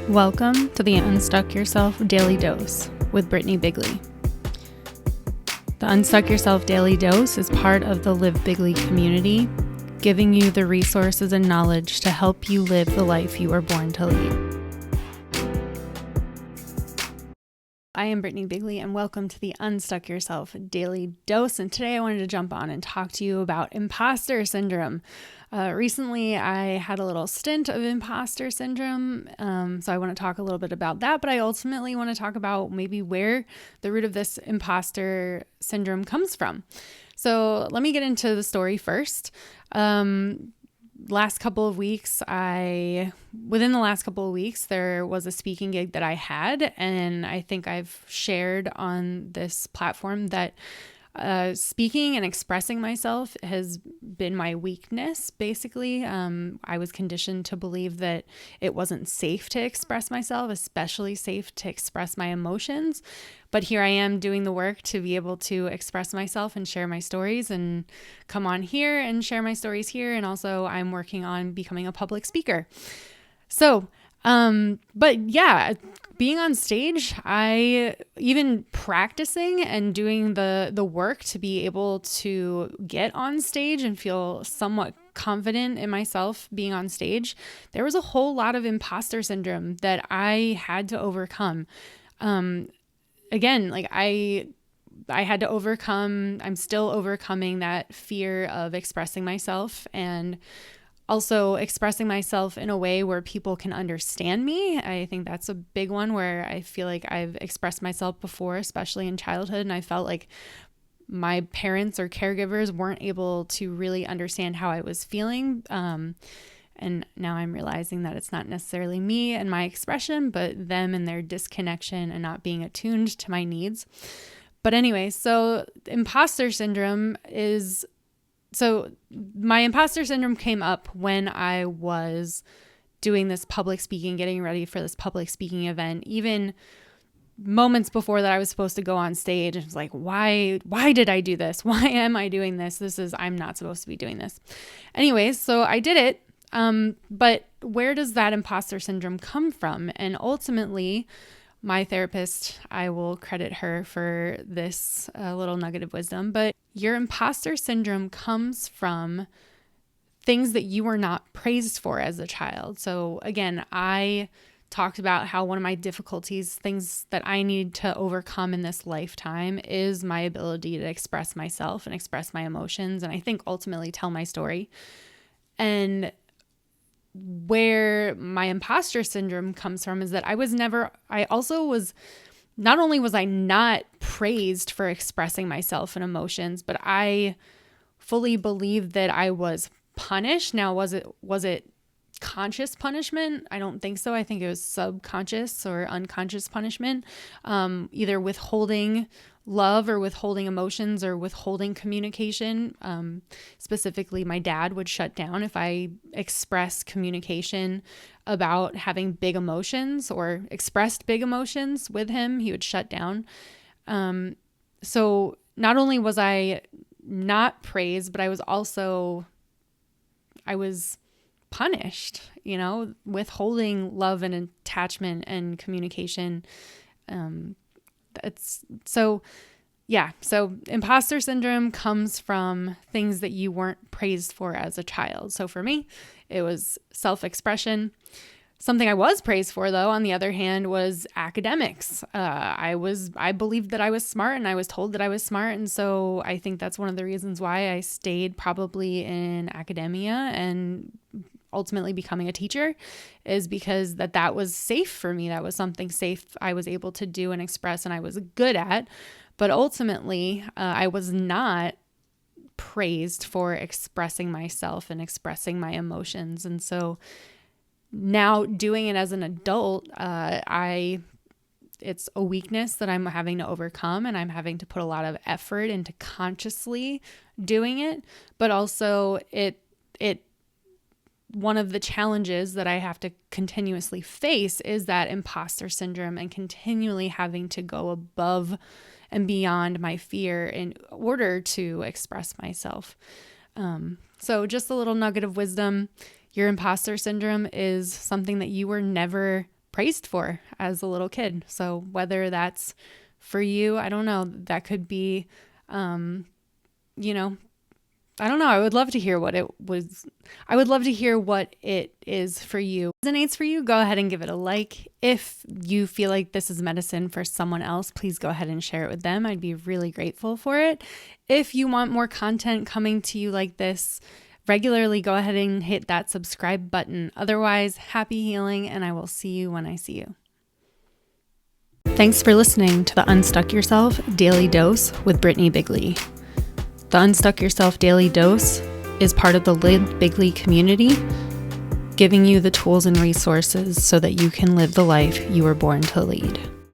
Welcome to the Unstuck Yourself Daily Dose with Brittany Bigley. The Unstuck Yourself Daily Dose is part of the Live Bigley community, giving you the resources and knowledge to help you live the life you were born to lead. I am Brittany Bigley and welcome to the Unstuck Yourself Daily Dose. And today I wanted to jump on and talk to you about imposter syndrome. Recently, I had a little stint of imposter syndrome, so I want to talk a little bit about that, but I ultimately want to talk about maybe where the root of this imposter syndrome comes from. So let me get into the story first. Within the last couple of weeks, there was a speaking gig that I had, and I think I've shared on this platform that speaking and expressing myself has been my weakness, basically. I was conditioned to believe that it wasn't safe to express myself, especially safe to express my emotions. But here I am doing the work to be able to express myself and share my stories and come on here and share my stories here. And also I'm working on becoming a public speaker. So, but yeah, being on stage, even practicing and doing the work to be able to get on stage and feel somewhat confident in myself being on stage, there was a whole lot of imposter syndrome that I had to overcome. Again, like I had to overcome, I'm still overcoming that fear of expressing myself and also expressing myself in a way where people can understand me. I think that's a big one where I feel like I've expressed myself before, especially in childhood, and I felt like my parents or caregivers weren't able to really understand how I was feeling. And now I'm realizing that it's not necessarily me and my expression, but them and their disconnection and not being attuned to my needs. But anyway, so my imposter syndrome came up when I was doing this public speaking, getting ready for this public speaking event, even moments before that I was supposed to go on stage. And it's like, why did I do this? Why am I doing this? I'm not supposed to be doing this. Anyways, so I did it. But where does that imposter syndrome come from? And ultimately, my therapist, I will credit her for this little nugget of wisdom, but your imposter syndrome comes from things that you were not praised for as a child. So again, I talked about how one of my difficulties, things that I need to overcome in this lifetime, is my ability to express myself and express my emotions, and I think ultimately tell my story. And where my imposter syndrome comes from is that not only was I not praised for expressing myself and emotions, but I fully believed that I was punished. Now, was it conscious punishment? I don't think so. I think it was subconscious or unconscious punishment, either withholding love or withholding emotions or withholding communication. Specifically, my dad would shut down if I expressed communication about having big emotions or expressed big emotions with him. He would shut down. So not only was I not praised, but I was punished, withholding love and attachment and communication. So imposter syndrome comes from things that you weren't praised for as a child. So for me, it was self-expression. Something I was praised for, though, on the other hand, was academics. I believed that I was smart, and I was told that I was smart. And so I think that's one of the reasons why I stayed probably in academia and ultimately becoming a teacher, is because that was safe for me. That was something safe I was able to do and express and I was good at. But ultimately, I was not praised for expressing myself and expressing my emotions. And so now doing it as an adult, it's a weakness that I'm having to overcome, and I'm having to put a lot of effort into consciously doing it. But also one of the challenges that I have to continuously face is that imposter syndrome and continually having to go above and beyond my fear in order to express myself. So just a little nugget of wisdom. Your imposter syndrome is something that you were never praised for as a little kid. So whether that's for you, I don't know, that could be, I don't know. I would love to hear what it was. I would love to hear what it is for you. If it resonates for you, go ahead and give it a like. If you feel like this is medicine for someone else, please go ahead and share it with them. I'd be really grateful for it. If you want more content coming to you like this regularly, go ahead and hit that subscribe button. Otherwise, happy healing, and I will see you when I see you. Thanks for listening to the Unstuck Yourself Daily Dose with Brittany Bigley. The Unstuck Yourself Daily Dose is part of the Bigley community, giving you the tools and resources so that you can live the life you were born to lead.